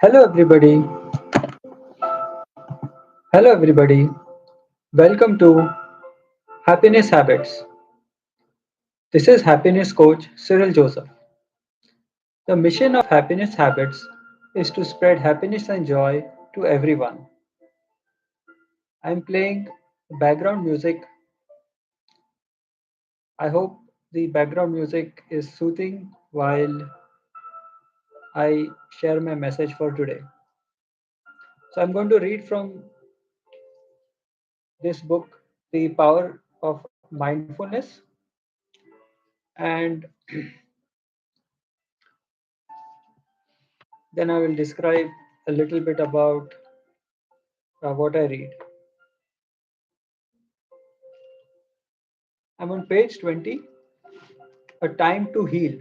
Hello, everybody. Hello, everybody. Welcome to Happiness Habits. This is Happiness Coach Cyril Joseph. The mission of Happiness Habits is to spread happiness and joy to everyone. I'm playing background music. I hope the background music is soothing while I share my message for today. So, I'm going to read from this book, The Power of Mindfulness, and then I will describe a little bit about what I read. I'm on page 20, A Time to Heal.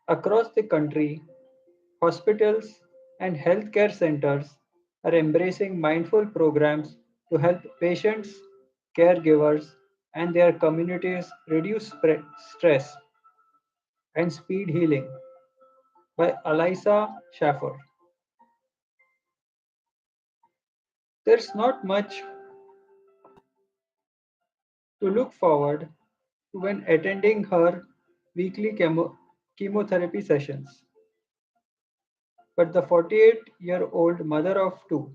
Across the country, hospitals and healthcare centers are embracing mindful programs to help patients, caregivers, and their communities reduce stress and speed healing by Alisa Schaffer. There's not much to look forward to when attending her weekly chemotherapy sessions. But the 48-year-old mother of two,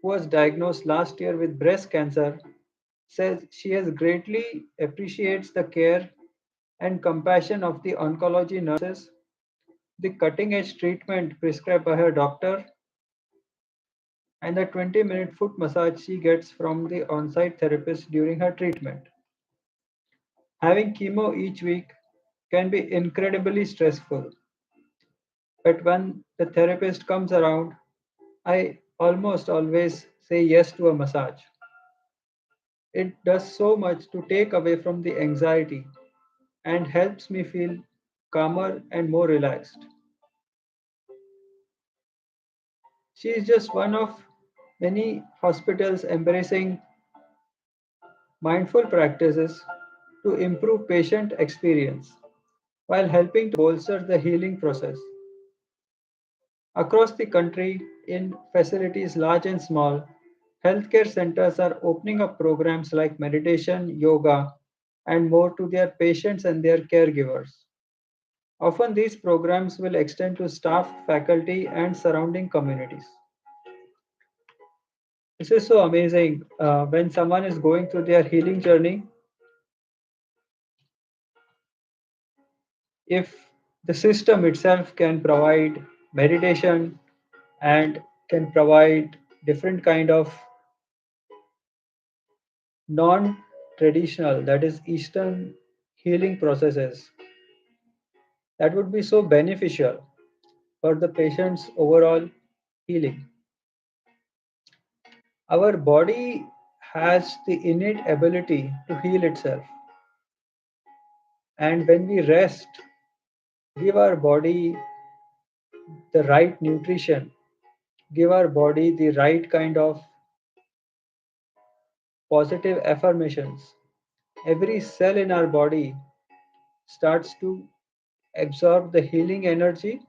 who was diagnosed last year with breast cancer, says she has greatly appreciates the care and compassion of the oncology nurses, the cutting-edge treatment prescribed by her doctor, and the 20-minute foot massage she gets from the on-site therapist during her treatment. Having chemo each week can be incredibly stressful, but when the therapist comes around, I almost always say yes to a massage. It does so much to take away from the anxiety and helps me feel calmer and more relaxed. She is just one of many hospitals embracing mindful practices to improve patient experience while helping to bolster the healing process. Across the country, in facilities large and small, healthcare centers are opening up programs like meditation, yoga, and more to their patients and their caregivers. Often, these programs will extend to staff, faculty, and surrounding communities. This is so amazing. When someone is going through their healing journey, if the system itself can provide meditation and can provide different kind of non-traditional, that is Eastern healing processes, that would be so beneficial for the patient's overall healing. Our body has the innate ability to heal itself, and when we rest, give our body the right nutrition, give our body the right kind of positive affirmations, every cell in our body starts to absorb the healing energy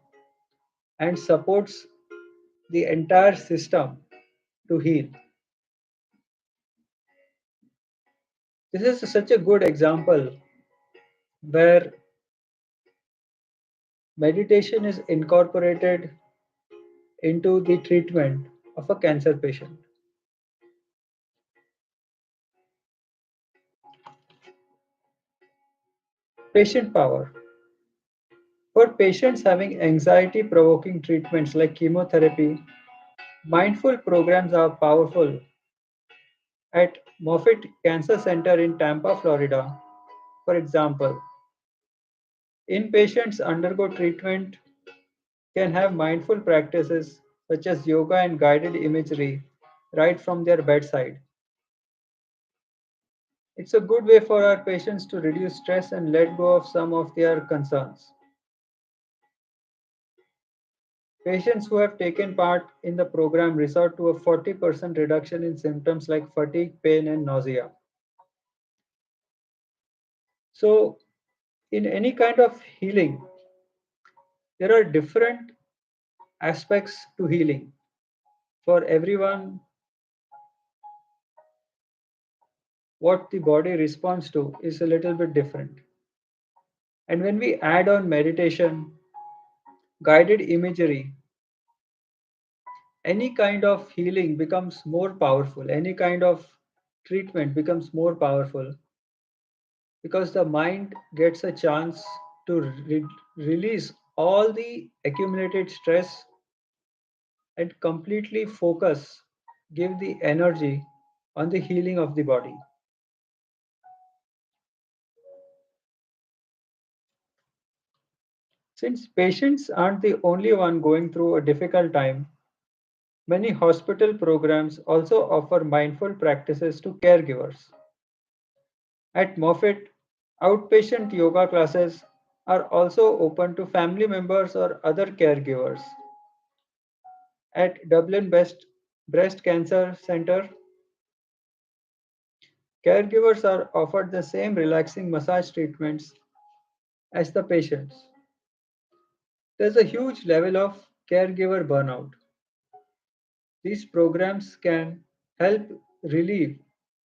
and supports the entire system to heal. This is such a good example where meditation is incorporated into the treatment of a cancer patient. Patient power. For patients having anxiety provoking treatments like chemotherapy, mindful programs are powerful. At Moffitt Cancer Center in Tampa, Florida, for example, inpatients undergo treatment can have mindful practices such as yoga and guided imagery right from their bedside. It's a good way for our patients to reduce stress and let go of some of their concerns. Patients who have taken part in the program resort to a 40% reduction in symptoms like fatigue, pain, and nausea. So, in any kind of healing, There are different aspects to healing. For everyone, what the body responds to is a little bit different. And when we add on meditation, guided imagery, any kind of healing becomes more powerful. Any kind of treatment becomes more powerful because the mind gets a chance to release all the accumulated stress and completely focus, give the energy on the healing of the body. Since patients aren't the only one going through a difficult time, many hospital programs also offer mindful practices to caregivers. At Moffitt, outpatient yoga classes are also open to family members or other caregivers. At Dublin Breast Cancer Center, caregivers are offered the same relaxing massage treatments as the patients. There's a huge level of caregiver burnout. These programs can help relieve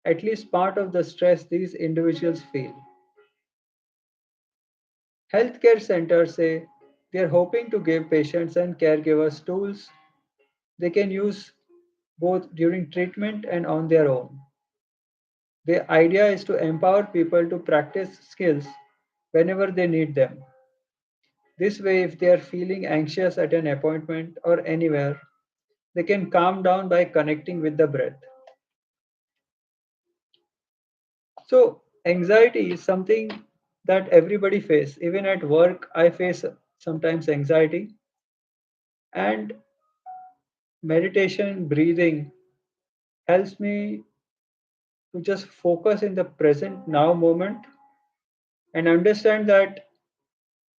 at least part of the stress these individuals feel. Healthcare centers say they are hoping to give patients and caregivers tools they can use both during treatment and on their own. The idea is to empower people to practice skills whenever they need them. This way, if they are feeling anxious at an appointment or anywhere, they can calm down by connecting with the breath. So, anxiety is something that everybody face. Even at work, I face sometimes anxiety, and meditation, breathing helps me to just focus in the present now moment and understand that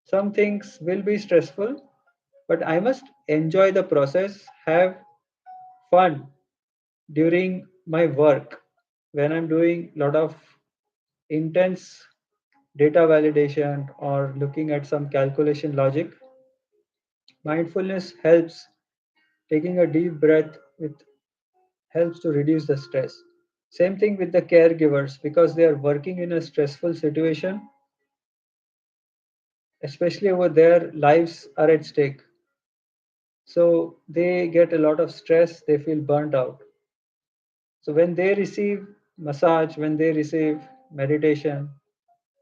some things will be stressful, but I must enjoy the process, have fun during my work when I'm doing a lot of intense data validation or looking at some calculation logic. Mindfulness helps. Taking a deep breath with helps to reduce the stress. Same thing with the caregivers because they are working in a stressful situation, especially over their lives are at stake. So they get a lot of stress, they feel burnt out. So when they receive massage, when they receive meditation,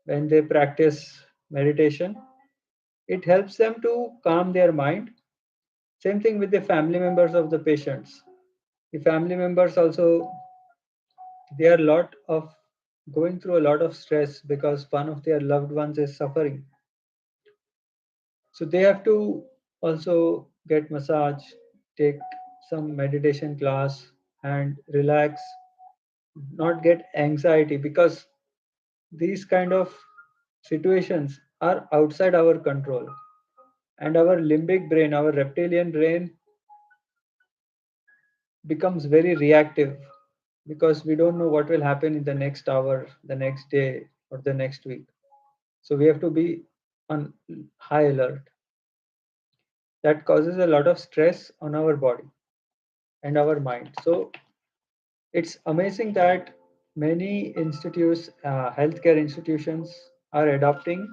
when they practice meditation, it helps them to calm their mind. Same thing with the family members of the patients. The family members also, they are lot of going through a lot of stress because one of their loved ones is suffering. So they have to also get massage, take some meditation class and relax, not get anxiety because these kind of situations are outside our control, and our limbic brain, our reptilian brain becomes very reactive because we don't know what will happen in the next hour, the next day, or the next week. So we have to be on high alert. That causes a lot of stress on our body and our mind. So it's amazing that many institutes, healthcare institutions, are adopting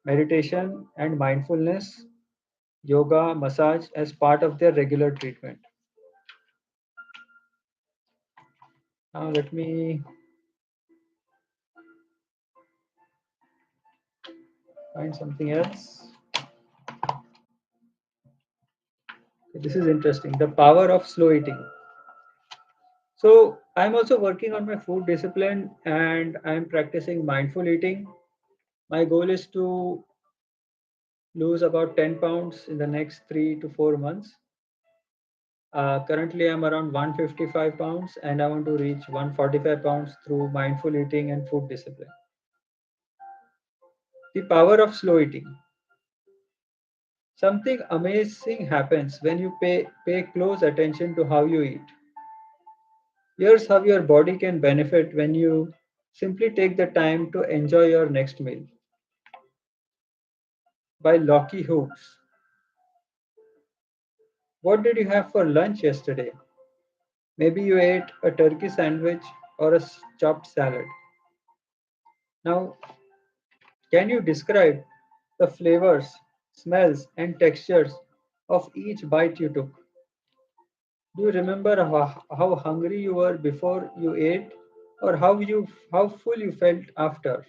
meditation and mindfulness, yoga, massage as part of their regular treatment. Now let me find something else. This is interesting. The power of slow eating. So I'm also working on my food discipline and I'm practicing mindful eating. My goal is to lose about 10 pounds in the next 3 to 4 months. Currently, I'm around 155 pounds and I want to reach 145 pounds through mindful eating and food discipline. The power of slow eating. Something amazing happens when you pay close attention to how you eat. Here's how your body can benefit when you simply take the time to enjoy your next meal. by Lockie Hooks. What did you have for lunch yesterday? Maybe you ate a turkey sandwich or a chopped salad. Now, can you describe the flavors, smells, and textures of each bite you took? Do you remember how hungry you were before you ate or how full you felt after?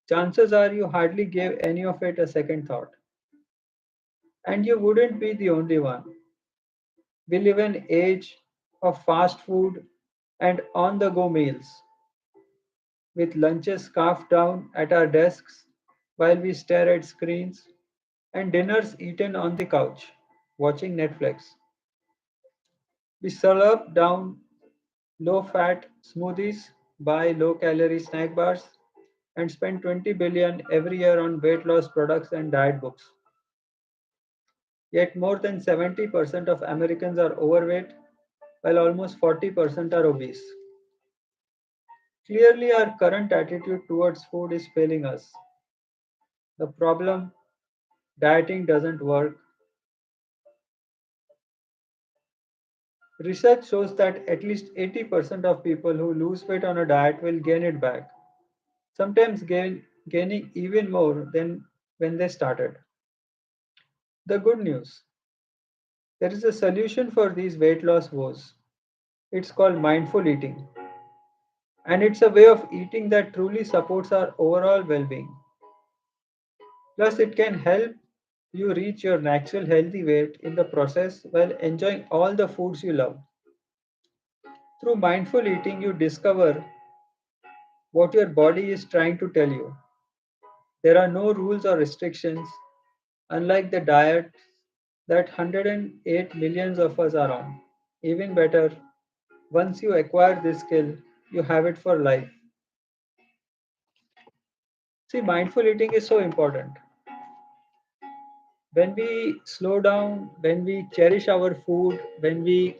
Chances are you hardly gave any of it a second thought. And you wouldn't be the only one. We live in an age of fast food and on the go meals, with lunches scarfed down at our desks while we stare at screens, and dinners eaten on the couch, watching Netflix. We slurp down low fat smoothies, buy low calorie snack bars, and spend 20 billion every year on weight loss products and diet books. Yet more than 70% of Americans are overweight, while almost 40% are obese. Clearly, our current attitude towards food is failing us. The problem, dieting doesn't work. Research shows that at least 80% of people who lose weight on a diet will gain it back, sometimes gaining even more than when they started. The good news, there is a solution for these weight loss woes. It's called mindful eating, and it's a way of eating that truly supports our overall well being. Plus, it can help you reach your natural healthy weight in the process while enjoying all the foods you love. Through mindful eating, you discover what your body is trying to tell you. There are no rules or restrictions, unlike the diet that 108 millions of us are on. Even better, once you acquire this skill, you have it for life. See, mindful eating is so important. When we slow down, when we cherish our food, when we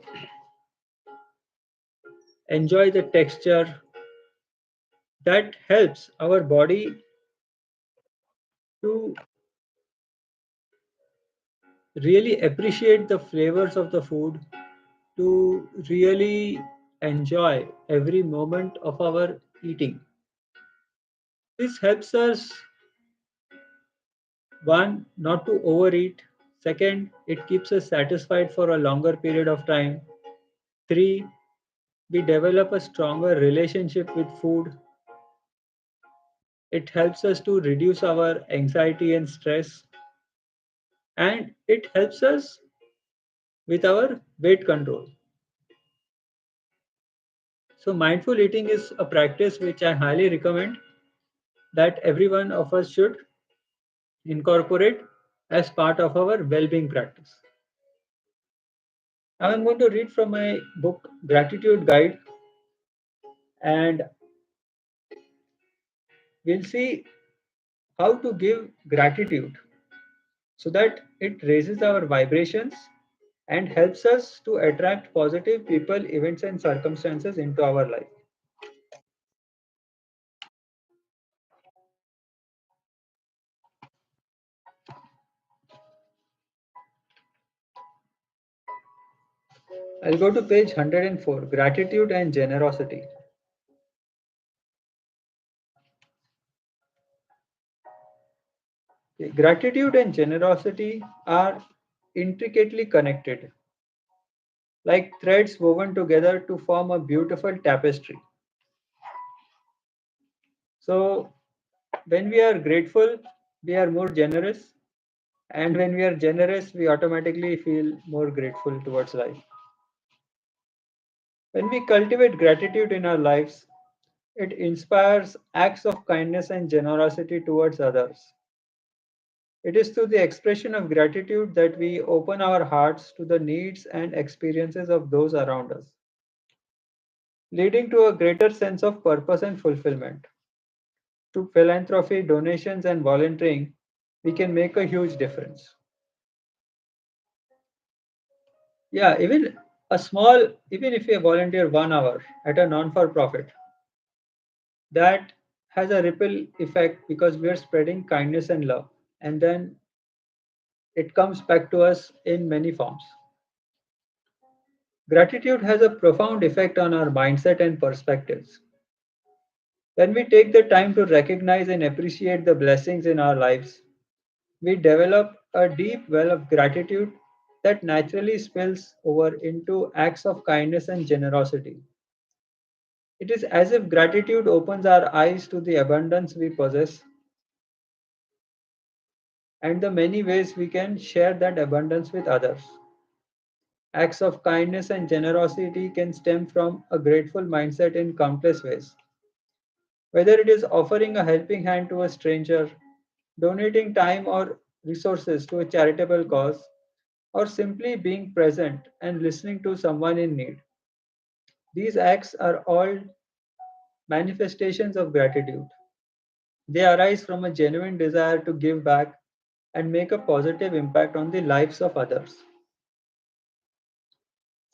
enjoy the texture, that helps our body to really appreciate the flavors of the food, to really enjoy every moment of our eating. This helps us, one, not to overeat. Second, it keeps us satisfied for a longer period of time. Three, we develop a stronger relationship with food. It helps us to reduce our anxiety and stress. And it helps us with our weight control. So, mindful eating is a practice which I highly recommend that every one of us should incorporate as part of our well being practice. Now, I'm going to read from my book, Gratitude Guide, and we'll see how to give gratitude so that it raises our vibrations and helps us to attract positive people, events, and circumstances into our life. I'll go to page 104, Gratitude and Generosity. Okay, gratitude and generosity are intricately connected, like threads woven together to form a beautiful tapestry. So, when we are grateful, we are more generous, and when we are generous, we automatically feel more grateful towards life. When we cultivate gratitude in our lives, it inspires acts of kindness and generosity towards others. It is through the expression of gratitude that we open our hearts to the needs and experiences of those around us, leading to a greater sense of purpose and fulfillment. Through philanthropy, donations, and volunteering, we can make a huge difference. Yeah, even if you volunteer 1 hour at a non for profit, that has a ripple effect because we are spreading kindness and love. and then it comes back to us in many forms. Gratitude has a profound effect on our mindset and perspectives. When we take the time to recognize and appreciate the blessings in our lives, we develop a deep well of gratitude that naturally spills over into acts of kindness and generosity. It is as if gratitude opens our eyes to the abundance we possess and the many ways we can share that abundance with others. Acts of kindness and generosity can stem from a grateful mindset in countless ways. Whether it is offering a helping hand to a stranger, donating time or resources to a charitable cause, or simply being present and listening to someone in need. These acts are all manifestations of gratitude. They arise from a genuine desire to give back and make a positive impact on the lives of others.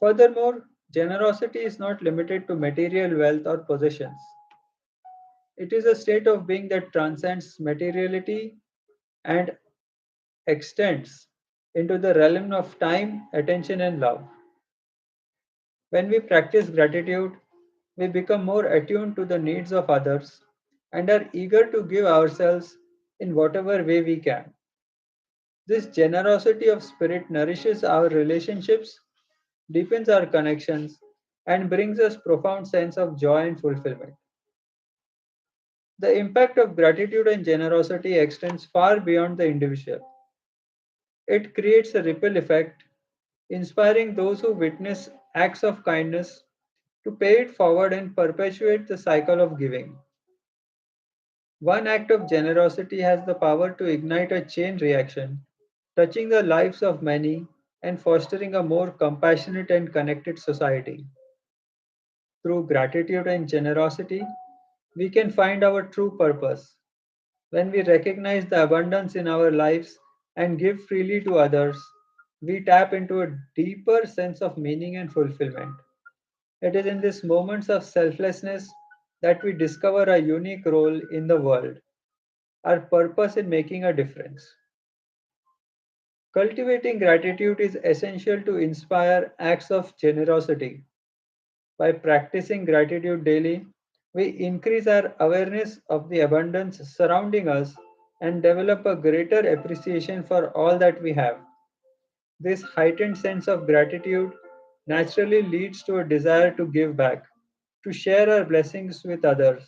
Furthermore, generosity is not limited to material wealth or possessions. It is a state of being that transcends materiality and extends into the realm of time, attention, and love. When we practice gratitude, we become more attuned to the needs of others and are eager to give ourselves in whatever way we can. This generosity of spirit nourishes our relationships, deepens our connections, and brings us profound sense of joy and fulfillment. The impact of gratitude and generosity extends far beyond the individual. It creates a ripple effect, inspiring those who witness acts of kindness to pay it forward and perpetuate the cycle of giving. One act of generosity has the power to ignite a chain reaction, touching the lives of many and fostering a more compassionate and connected society. Through gratitude and generosity, we can find our true purpose. When we recognize the abundance in our lives and give freely to others, we tap into a deeper sense of meaning and fulfillment. It is in these moments of selflessness that we discover a unique role in the world, our purpose in making a difference. Cultivating gratitude is essential to inspire acts of generosity. By practicing gratitude daily, we increase our awareness of the abundance surrounding us and develop a greater appreciation for all that we have. This heightened sense of gratitude naturally leads to a desire to give back, to share our blessings with others.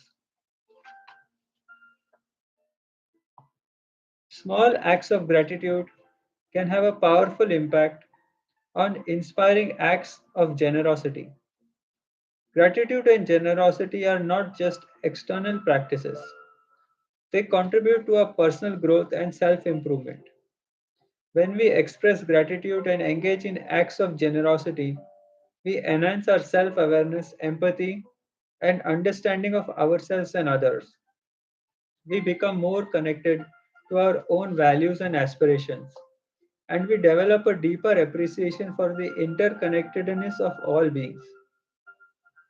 Small acts of gratitude can have a powerful impact on inspiring acts of generosity. Gratitude and generosity are not just external practices, they contribute to our personal growth and self improvement. When we express gratitude and engage in acts of generosity, we enhance our self awareness, empathy, and understanding of ourselves and others. We become more connected to our own values and aspirations, and we develop a deeper appreciation for the interconnectedness of all beings.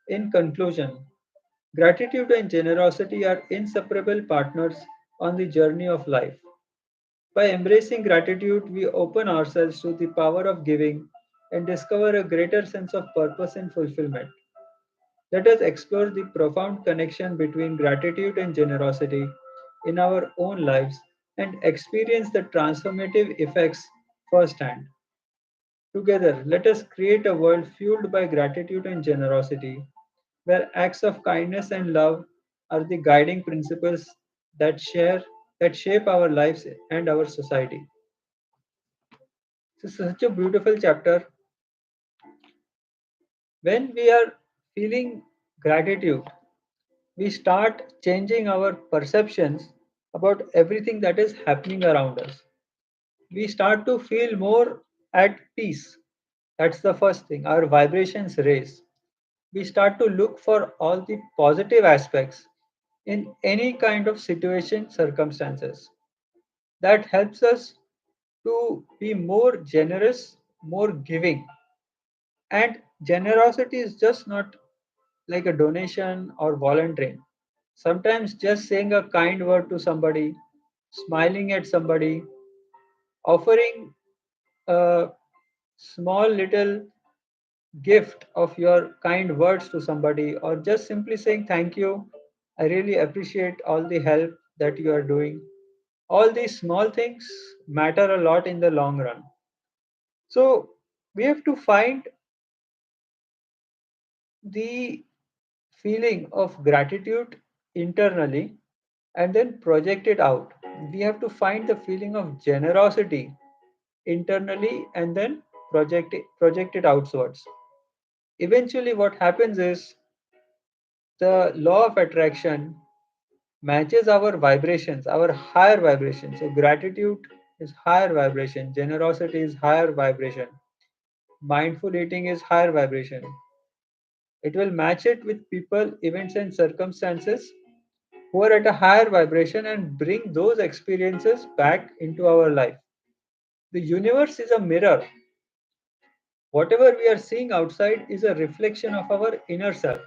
In conclusion, gratitude and generosity are inseparable partners on the journey of life. By embracing gratitude, we open ourselves to the power of giving and discover a greater sense of purpose and fulfillment. Let us explore the profound connection between gratitude and generosity in our own lives and experience the transformative effects firsthand. Together, let us create a world fueled by gratitude and generosity, where acts of kindness and love are the guiding principles that share that shape our lives and our society. This is such a beautiful chapter. When we are feeling gratitude, we start changing our perceptions about everything that is happening around us. We start to feel more at peace. That's the first thing. Our vibrations raise. We start to look for all the positive aspects in any kind of situation, circumstances. That helps us to be more generous, more giving. And generosity is just not like a donation or volunteering. Sometimes just saying a kind word to somebody, smiling at somebody, offering a small little gift of your kind words to somebody, or just simply saying thank you. I really appreciate all the help that you are doing. All these small things matter a lot in the long run. So we have to find the feeling of gratitude internally and then project it out. We have to find the feeling of generosity internally and then project it outwards. Eventually, what happens is the law of attraction matches our vibrations, our higher vibration. So, gratitude is higher vibration, generosity is higher vibration, mindful eating is higher vibration. It will match it with people, events, and circumstances who are at a higher vibration and bring those experiences back into our life. The universe is a mirror. Whatever we are seeing outside is a reflection of our inner self.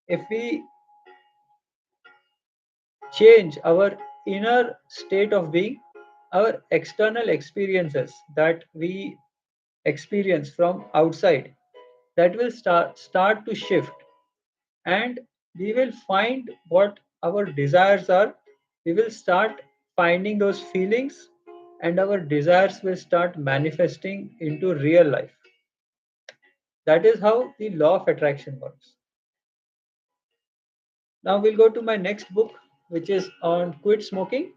If we change our inner state of being, our external experiences that we experience from outside, that will start to shift, and we will find what our desires are. We will start finding those feelings, and our desires will start manifesting into real life. That is how the law of attraction works. Now we'll go to my next book, which is on quit smoking.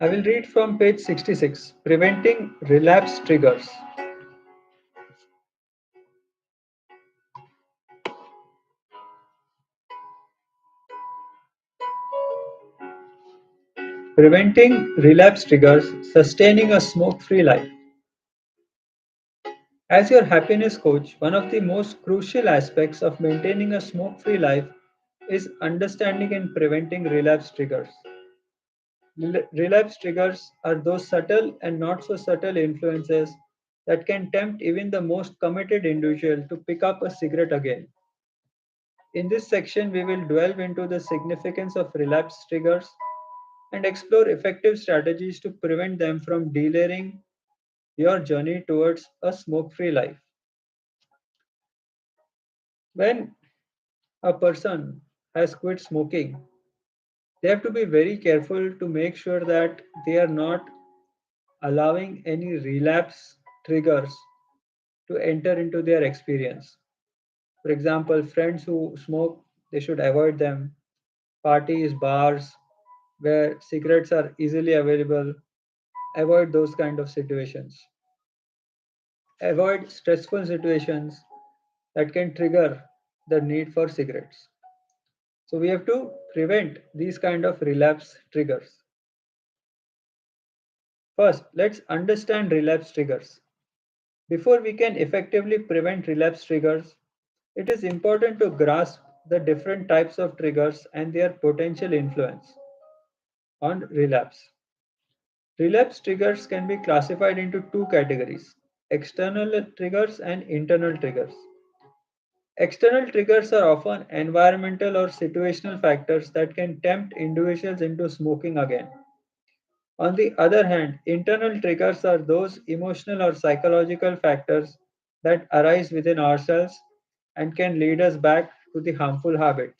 I will read from page 66, Preventing Relapse Triggers. Preventing relapse triggers, sustaining a smoke free life. As your happiness coach, one of the most crucial aspects of maintaining a smoke free life is understanding and preventing relapse triggers. Relapse triggers are those subtle and not so subtle influences that can tempt even the most committed individual to pick up a cigarette again. In this section, we will delve into the significance of relapse triggers and explore effective strategies to prevent them from delaying your journey towards a smoke free life. When a person has quit smoking, they have to be very careful to make sure that they are not allowing any relapse triggers to enter into their experience. For example, friends who smoke, they should avoid them. Parties, bars where cigarettes are easily available, avoid those kind of situations. Avoid stressful situations that can trigger the need for cigarettes. So we have to prevent these kind of relapse triggers. First, let's understand relapse triggers. Before we can effectively prevent relapse triggers, it is important to grasp the different types of triggers and their potential influence on relapse. Relapse triggers can be classified into two categories: external triggers and internal triggers. External triggers are often environmental or situational factors that can tempt individuals into smoking again. On the other hand, internal triggers are those emotional or psychological factors that arise within ourselves and can lead us back to the harmful habit.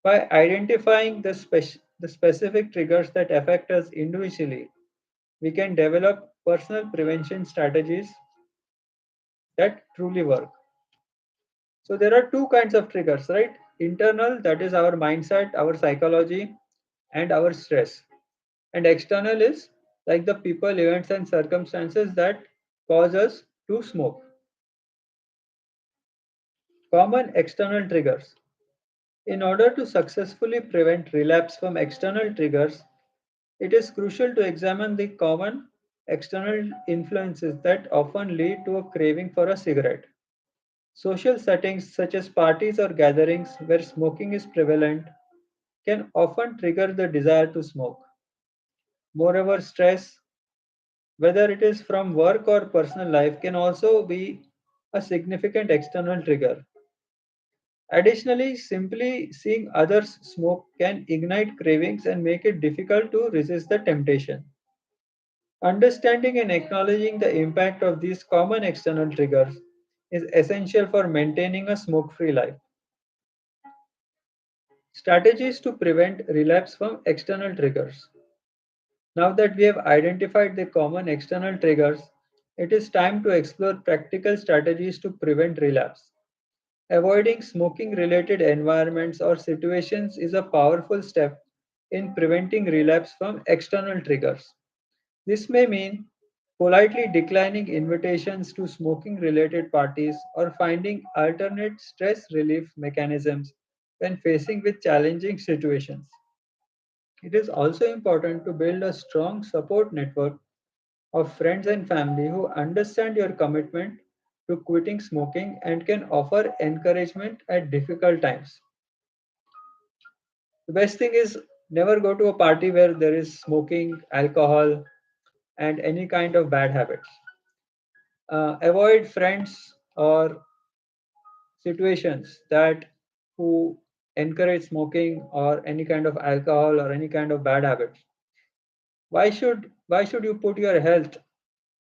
By identifying the specific triggers that affect us individually, we can develop personal prevention strategies that truly work. So there are two kinds of triggers, right? Internal, that is our mindset, our psychology, and our stress. And external is like the people, events, and circumstances that cause us to smoke. Common external triggers. In order to successfully prevent relapse from external triggers, it is crucial to examine the common external influences that often lead to a craving for a cigarette. Social settings such as parties or gatherings where smoking is prevalent can often trigger the desire to smoke. Moreover, stress whether it is from work or personal life, can also be a significant external trigger. Additionally, simply seeing others smoke can ignite cravings and make it difficult to resist the temptation. Understanding and acknowledging the impact of these common external triggers is essential for maintaining a smoke free life. Strategies to prevent relapse from external triggers. Now that we have identified the common external triggers, it is time to explore practical strategies to prevent relapse. Avoiding smoking related environments or situations is a powerful step in preventing relapse from external triggers. This may mean politely declining invitations to smoking related parties or finding alternate stress relief mechanisms when facing with challenging situations. It is also important to build a strong support network of friends and family who understand your commitment to quitting smoking and can offer encouragement at difficult times. The best thing is never go to a party where there is smoking, alcohol, and any kind of bad habits. Avoid friends or situations that who encourage smoking or any kind of alcohol or any kind of bad habits. Why should you put your health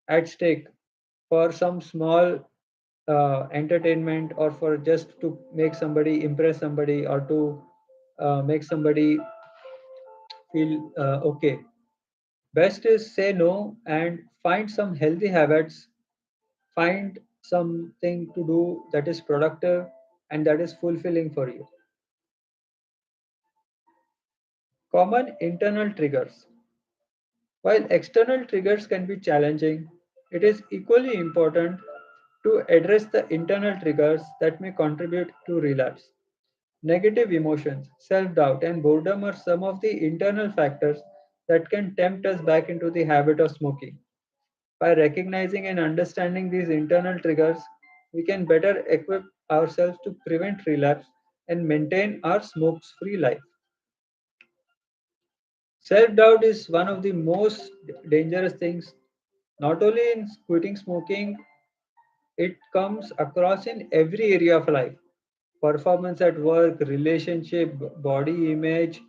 at stake for some small entertainment or for just to make somebody impress somebody or to make somebody feel okay? Best is say no and find some healthy habits, find something to do that is productive and that is fulfilling for you. Common internal triggers. While external triggers can be challenging, it is equally important to address the internal triggers that may contribute to relapse. Negative emotions, self doubt, and boredom are some of the internal factors that can tempt us back into the habit of smoking. By recognizing and understanding these internal triggers, we can better equip ourselves to prevent relapse and maintain our smoke free life. Self doubt is one of the most dangerous things, not only in quitting smoking, it comes across in every area of life. Performance at work, relationship, body image,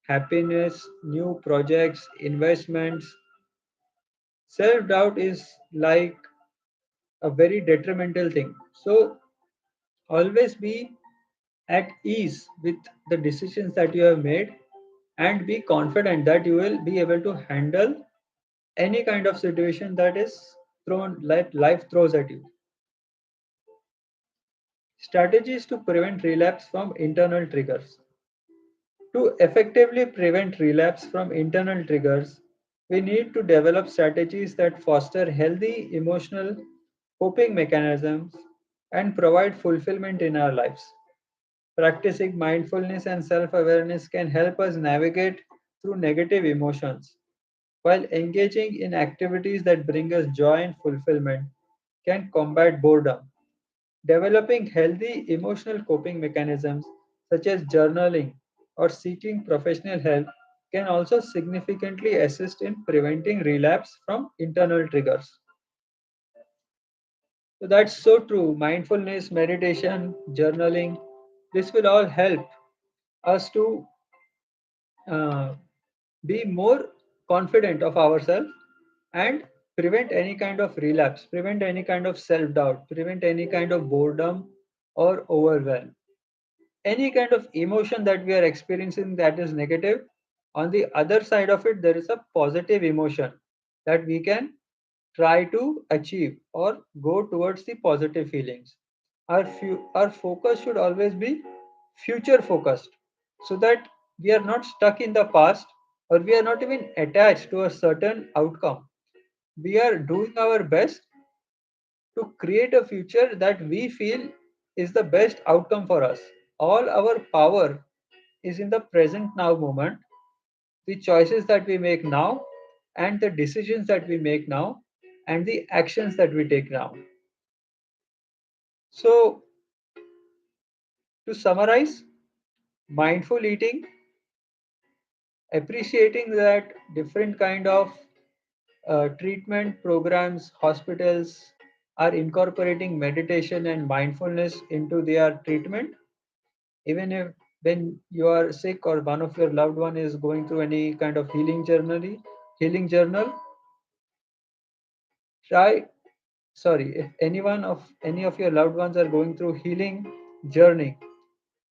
happiness, new projects, investments. Self doubt is like a very detrimental thing. So, always be at ease with the decisions that you have made and be confident that you will be able to handle any kind of situation that is thrown like life throws at you. Strategies to prevent relapse from internal triggers. To effectively prevent relapse from internal triggers, we need to develop strategies that foster healthy emotional coping mechanisms and provide fulfillment in our lives. Practicing mindfulness and self awareness can help us navigate through negative emotions, while engaging in activities that bring us joy and fulfillment can combat boredom. Developing healthy emotional coping mechanisms such as journaling or seeking professional help can also significantly assist in preventing relapse from internal triggers. So that's so true. Mindfulness, meditation, journaling, this will all help us to uh, be more confident of ourselves and prevent any kind of relapse, prevent any kind of self doubt, prevent any kind of boredom or overwhelm. Any kind of emotion that we are experiencing that is negative, on the other side of it there is a positive emotion that we can try to achieve or go towards the positive feelings. Our focus should always be future focused, so that we are not stuck in the past or we are not even attached to a certain outcome. We are doing our best to create a future that we feel is the best outcome for us. All our power is in the present now moment, the choices that we make now, and the decisions that we make now, and the actions that we take now. So, to summarize, mindful eating, appreciating that different kind of treatment programs, hospitals are incorporating meditation and mindfulness into their treatment. Even if when you are sick or one of your loved one is going through any kind of healing journal, try if any of your loved ones are going through healing journey,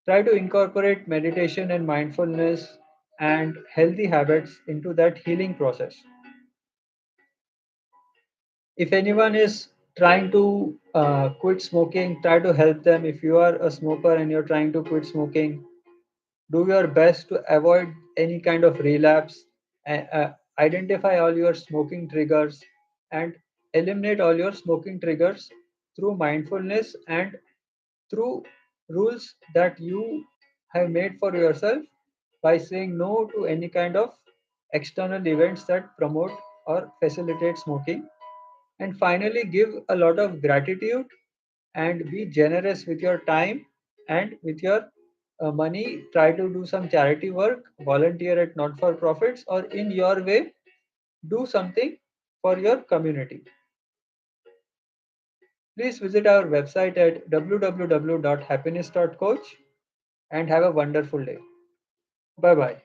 try to incorporate meditation and mindfulness and healthy habits into that healing process. If anyone is trying to quit smoking, try to help them. If you are a smoker and you're trying to quit smoking, do your best to avoid any kind of relapse. Identify all your smoking triggers and eliminate all your smoking triggers through mindfulness and through rules that you have made for yourself by saying no to any kind of external events that promote or facilitate smoking. And finally, give a lot of gratitude and be generous with your time and with your money. Try to do some charity work, volunteer at not for profits, or in your way, do something for your community. Please visit our website at www.happiness.coach and have a wonderful day. Bye bye.